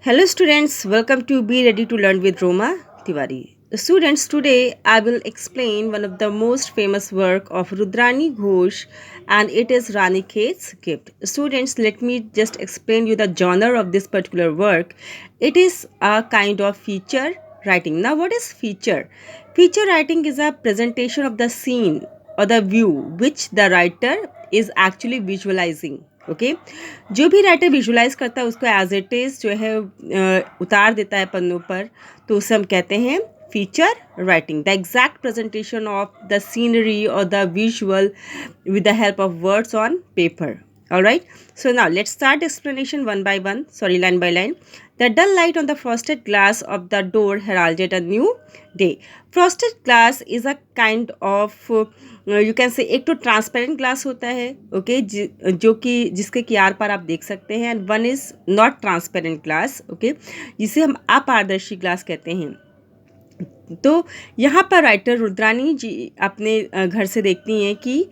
Hello students, welcome to Be Ready to Learn with Roma Tiwari. Students, today I will explain one of the most famous work of Rudrani Ghosh, and it is Rani Khet's Gift. Students, let me just explain you the genre of this particular work. It is a kind of feature writing. Now what is feature? Feature writing is a presentation of the scene or the view which the writer is actually visualizing. Okay जो भी writer visualise करता है उसको as it is जो है उतार देता है पन्नों पर, तो उसे हम कहते हैं feature writing. The exact presentation of the scenery और the visual with the help of words on paper. Alright, so now let's start explanation line by line. The dull light on the frosted glass of the door heralded a new day. Frosted glass is a kind of you can say एक तो transparent glass होता है, okay, जो कि जिसके किनार पर आप देख सकते हैं, and one is not transparent glass, okay, जिसे हम अपारदर्शी ग्लास कहते हैं. तो यहाँ पर राइटर रुद्रानी जी अपने घर से देखती हैं कि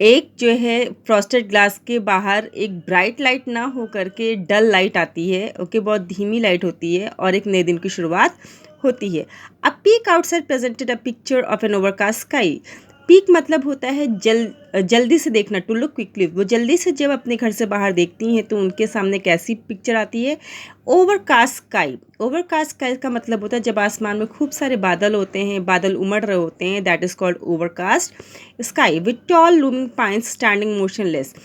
एक जो है फ्रॉस्टेड ग्लास के बाहर एक ब्राइट लाइट ना हो करके डल लाइट आती है, ओके, बहुत धीमी लाइट होती है और एक नए दिन की शुरुआत होती है. A peek outside presented a picture of an overcast sky. Peek मतलब होता है जल्दी से देखना, टू लुक क्विकली. वो जल्दी से जब अपने घर से बाहर देखती हैं तो उनके सामने कैसी पिक्चर आती है? Overcast sky. ओवरकास्ट स्काई का मतलब होता है जब आसमान में खूब सारे बादल होते हैं, बादल उमड़ रहे होते हैं, that is called overcast sky with tall looming pines standing motionless.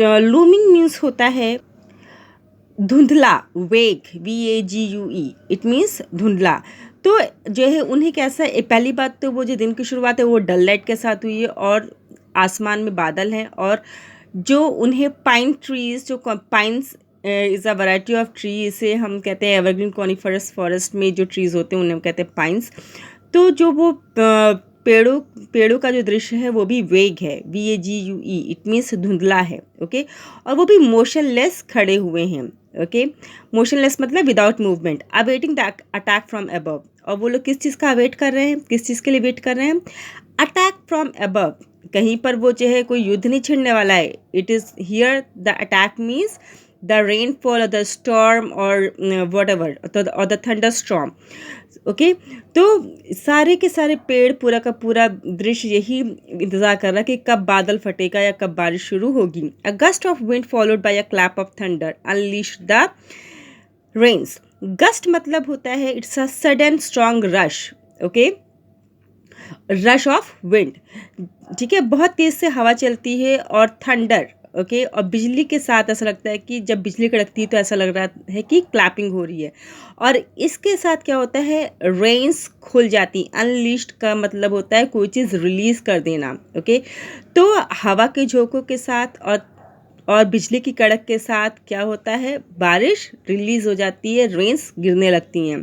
Looming means होता है धुंधला, वेग, VAGUE, इट मीन्स धुंधला. तो जो है उन्हें कैसा है, पहली बात तो वो जो दिन की शुरुआत है वो डल लाइट के साथ हुई है और आसमान में बादल हैं, और जो उन्हें पाइन ट्रीज, जो pines is a variety of tree, इसे हम कहते हैं एवरग्रीन कॉनिफरस फॉरेस्ट में जो ट्रीज़ होते हैं उन्हें हम कहते हैं पाइन्स. तो जो वो पेड़ों का जो दृश्य है वो भी वेग है, VAGUE, इट मीन्स धुंधला है, ओके, और वो भी मोशनलेस खड़े हुए हैं, ओके. मोशनलेस मतलब without movement. Awaiting the attack from above. और वो लोग किस चीज़ का वेट कर रहे हैं, किस चीज़ के लिए वेट कर रहे हैं? Attack from above. कहीं पर वो जो है कोई युद्ध नहीं छिड़ने वाला है. It is here the attack means the rainfall और द स्टॉर्म और वट एवर और द थंडर स्टॉर्म, ओके. तो सारे के सारे पेड़, पूरा का पूरा दृश्य यही इंतज़ार कर रहा है कि कब बादल फटेगा या कब बारिश शुरू होगी. A gust of wind followed by a clap of thunder unleashed the rains. Gust मतलब होता है it's a sudden strong rush, okay, rush of wind, ठीक है, बहुत तेज़ से हवा चलती है, और थंडर, ओके, और बिजली के साथ ऐसा लगता है कि जब बिजली कड़कती है तो ऐसा लग रहा है कि क्लैपिंग हो रही है. और इसके साथ क्या होता है, रेन्स खुल जाती. अनलीश्ड का मतलब होता है कोई चीज़ रिलीज़ कर देना, ओके. तो हवा के झोंकों के साथ और बिजली की कड़क के साथ क्या होता है, बारिश रिलीज हो जाती है, रेन्स गिरने लगती हैं.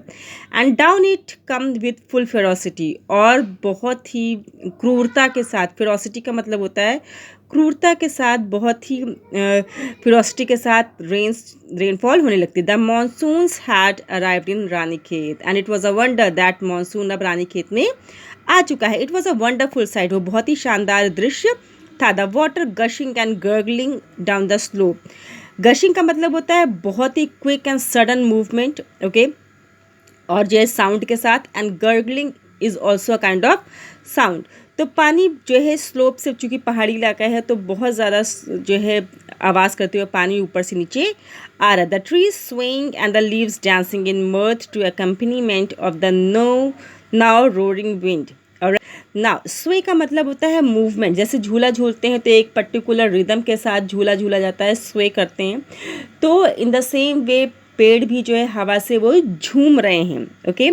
And down it came with full ferocity. और बहुत ही क्रूरता के साथ, फेरोसिटी का मतलब होता है क्रूरता के साथ, बहुत ही फेरोसिटी के साथ रेनफॉल होने लगती है. The monsoons had arrived in Ranikhet and it was a wonder that monsoon अब रानीखेत में आ चुका है. It was a wonderful sight. वो बहुत ही शानदार दृश्य था. The water gushing and gargling down the slope. Gushing का मतलब होता है बहुत ही quick and sudden movement, okay, और जो है साउंड के साथ, and gargling is also a kind of sound. तो पानी जो है स्लोप से, चूँकि पहाड़ी इलाका है तो बहुत ज़्यादा जो है आवाज़ करते हुए पानी ऊपर से नीचे आ रहा है. The tree swaying and the leaves dancing in mirth to accompaniment of the now roaring wind. और नाउ स्वे का मतलब होता है मूवमेंट. जैसे झूला झूलते हैं तो एक पर्टिकुलर रिदम के साथ झूला झूला जाता है, स्वे करते हैं. तो इन द सेम वे पेड़ भी जो है हवा से वो झूम रहे हैं, ओके.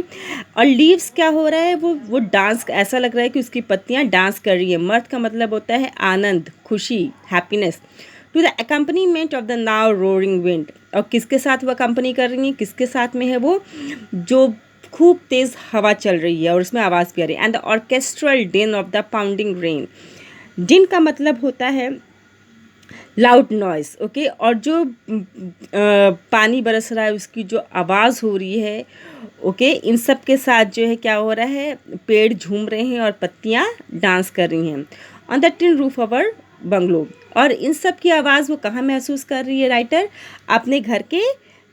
और लीव्स क्या हो रहा है, वो डांस, ऐसा लग रहा है कि उसकी पत्तियां डांस कर रही है. मर्थ का मतलब होता है आनंद, खुशी, happiness. To the accompaniment of the now roaring wind. और किसके साथ वो कंपनी कर रही है, किसके साथ में है वो, जो खूब तेज़ हवा चल रही है और उसमें आवाज़ भी आ रही है. एंड द ऑर्केस्ट्रल डिन ऑफ द पाउंडिंग रेन. डिन का मतलब होता है लाउड नॉइस, ओके, और जो पानी बरस रहा है उसकी जो आवाज़ हो रही है, ओके, इन सब के साथ जो है क्या हो रहा है, पेड़ झूम रहे हैं और पत्तियाँ डांस कर रही हैं. On the tin roof our bungalow. और इन सब की आवाज़ वो कहाँ महसूस कर रही है राइटर? अपने घर के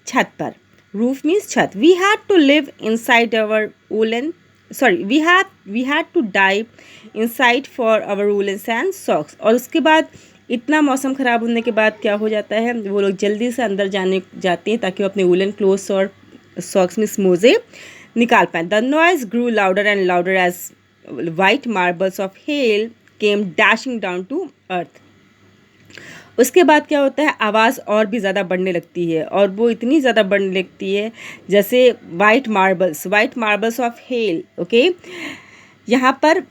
छत पर. Roof means छत. We had to live inside our woolen, sorry, we had to dive inside for our woolens and socks. और उसके बाद इतना मौसम ख़राब होने के बाद क्या हो जाता है, वो लोग जल्दी से अंदर जाते हैं ताकि वो अपने वूलन क्लोथ्स और सॉक्स में मोजे निकाल पाएँ. The noise grew louder and louder as white marbles of hail came dashing down to earth. उसके बाद क्या होता है, आवाज़ और भी ज़्यादा बढ़ने लगती है, और वो इतनी ज़्यादा बढ़ने लगती है जैसे white marbles of hello. Okay, यहाँ पर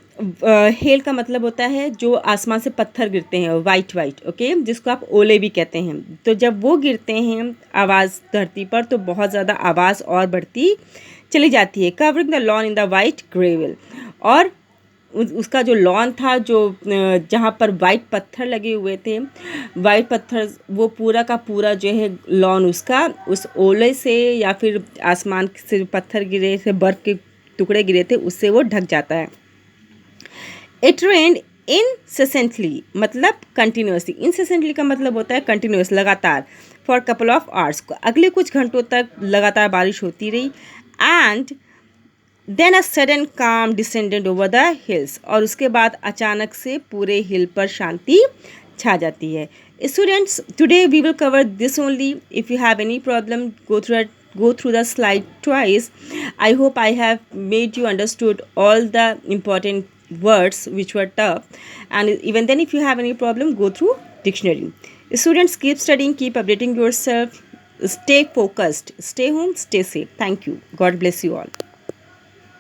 हेल का मतलब होता है जो आसमान से पत्थर गिरते हैं, वाइट. ओके, जिसको आप ओले भी कहते हैं. तो जब वो गिरते हैं आवाज़ धरती पर तो बहुत ज़्यादा आवाज़ और बढ़ती चली जाती है. Covering the log in the white gravel. और उसका जो लॉन था, जो जहाँ पर वाइट पत्थर लगे हुए थे, वाइट पत्थर, वो पूरा का पूरा जो है लॉन उसका उस ओले से या फिर आसमान से पत्थर गिरे थे, बर्फ़ के टुकड़े गिरे थे, उससे वो ढक जाता है. इट रेन्ड इनसेसेंटली मतलब कंटिन्यूसली. इनसेसेंटली का मतलब होता है कंटिन्यूस, लगातार. फॉर कपल ऑफ आवर्स, अगले कुछ घंटों तक लगातार बारिश होती रही. एंड देन अ सडन काम डिसेंडेड ओवर द हिल्स. और उसके बाद अचानक से पूरे हिल पर शांति छा जाती है. Students, today we will cover this only. If you have any problem, go through the slide twice. I hope I have made you understood all the important words which were tough, and even then if you have any problem, go through dictionary. Students, keep studying, keep updating yourself, stay focused, stay home, stay safe. Thank you. God bless you all.